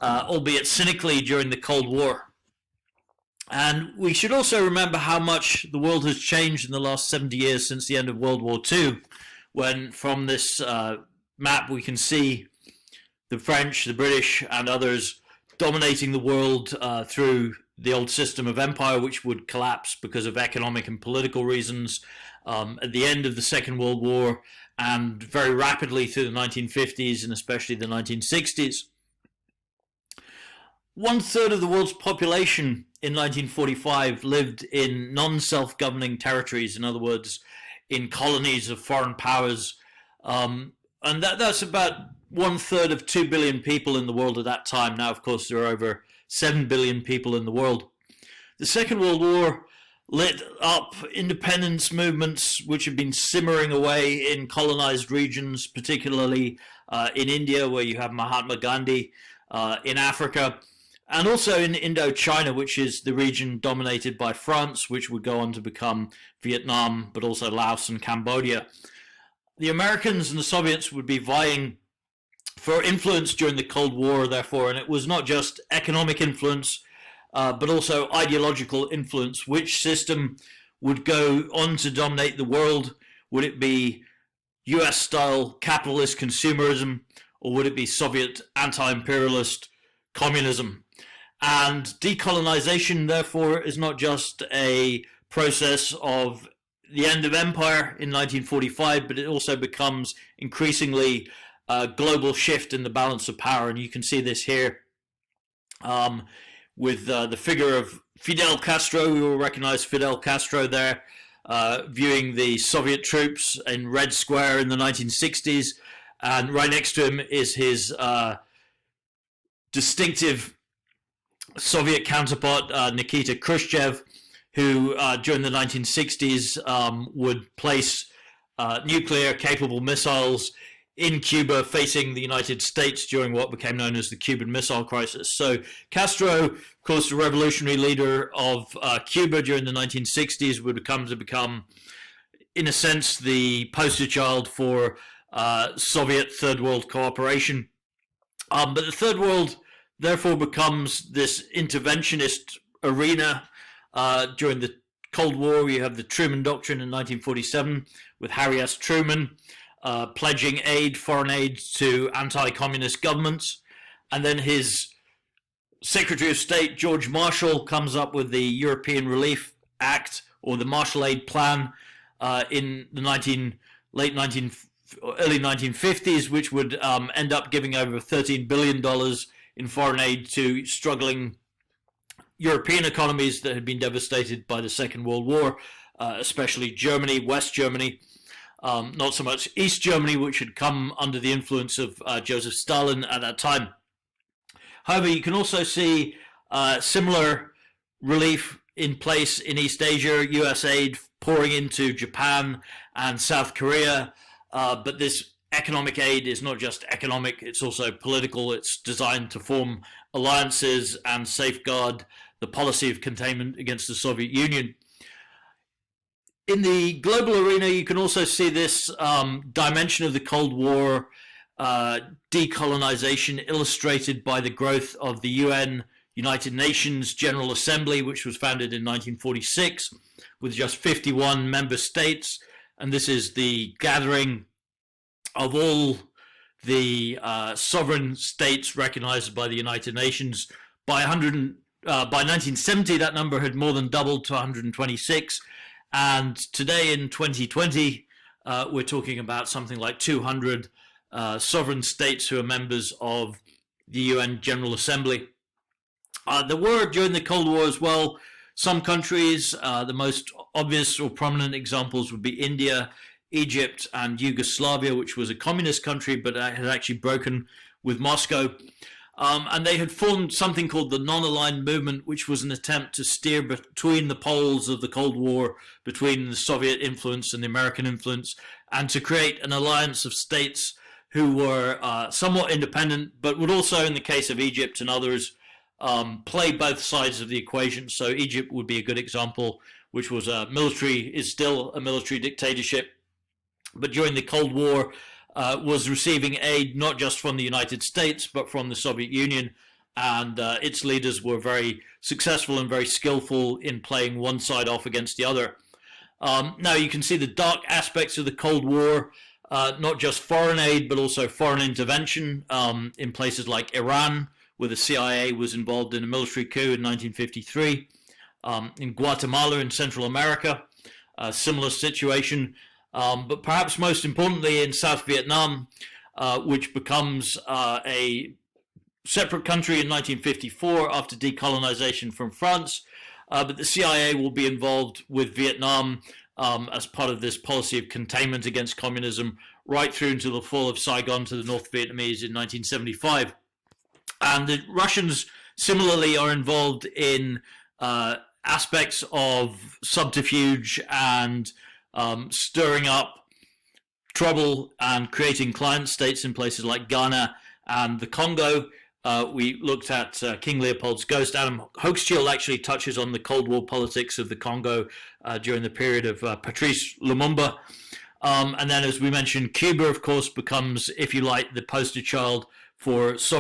albeit cynically, during the Cold War. And we should also remember how much the world has changed in the last 70 years since the end of World War II, when from this map we can see the French, the British, and others dominating the world through the old system of empire, which would collapse because of economic and political reasons at the end of the Second World War, and very rapidly through the 1950s and especially the 1960s. 1/3 of the world's population in 1945 lived in non-self-governing territories, in other words, in colonies of foreign powers. And that's about 1/3 of 2 billion people in the world at that time. Now, of course, there are over 7 billion people in the world. The Second World War lit up independence movements which have been simmering away in colonized regions, particularly in India, where you have Mahatma Gandhi, in Africa, and also in Indochina, which is the region dominated by France, which would go on to become Vietnam, but also Laos and Cambodia. The Americans and the Soviets would be vying for influence during the Cold War, therefore, and it was not just economic influence, but also ideological influence. Which system would go on to dominate the world? Would it be US-style capitalist consumerism, or would it be Soviet anti-imperialist communism? And decolonization, therefore, is not just a process of the end of empire in 1945, but it also becomes increasingly a global shift in the balance of power. And you can see this here with the figure of Fidel Castro. We will recognize Fidel Castro there, viewing the Soviet troops in Red Square in the 1960s. And right next to him is his distinctive Soviet counterpart, Nikita Khrushchev, who during the 1960s would place nuclear-capable missiles in Cuba, facing the United States during what became known as the Cuban Missile Crisis. So Castro, of course, the revolutionary leader of Cuba during the 1960s, would come to become, in a sense, the poster child for Soviet Third World cooperation. But the Third World, therefore, becomes this interventionist arena. During the Cold War, you have the Truman Doctrine in 1947 with Harry S. Truman pledging foreign aid to anti-communist governments. And then his Secretary of State, George Marshall, comes up with the European Relief Act, or the Marshall Aid Plan, in the early 1950s, which would end up giving over $13 billion in foreign aid to struggling European economies that had been devastated by the Second World War, especially Germany, West Germany, not so much East Germany, which had come under the influence of Joseph Stalin at that time. However, you can also see similar relief in place in East Asia, US aid pouring into Japan and South Korea, but this economic aid is not just economic, it's also political. It's designed to form alliances and safeguard the policy of containment against the Soviet Union. In the global arena, you can also see this dimension of the Cold War decolonization illustrated by the growth of the UN United Nations General Assembly, which was founded in 1946 with just 51 member states. And this is the gathering of all the sovereign states recognized by the United Nations. By 1970, that number had more than doubled to 126. And today in 2020, we're talking about something like 200 sovereign states who are members of the UN General Assembly. There were, during the Cold War as well, some countries, the most obvious or prominent examples would be India, Egypt, and Yugoslavia, which was a communist country, but had actually broken with Moscow. And they had formed something called the Non-Aligned Movement, which was an attempt to steer between the poles of the Cold War, between the Soviet influence and the American influence, and to create an alliance of states who were somewhat independent, but would also, in the case of Egypt and others, play both sides of the equation. So Egypt would be a good example, which was is still a military dictatorship, but during the Cold War was receiving aid not just from the United States, but from the Soviet Union and its leaders were very successful and very skillful in playing one side off against the other. Now you can see the dark aspects of the Cold War, not just foreign aid, but also foreign intervention in places like Iran, where the CIA was involved in a military coup in 1953. In Guatemala in Central America, a similar situation. But perhaps most importantly in South Vietnam, which becomes a separate country in 1954 after decolonization from France. But the CIA will be involved with Vietnam as part of this policy of containment against communism right through until the fall of Saigon to the North Vietnamese in 1975. And the Russians similarly are involved in aspects of subterfuge and stirring up trouble and creating client states in places like Ghana and the Congo. We looked at King Leopold's Ghost. Adam Hochschild actually touches on the Cold War politics of the Congo during the period of Patrice Lumumba. And then, as we mentioned, Cuba, of course, becomes, if you like, the poster child for Soviet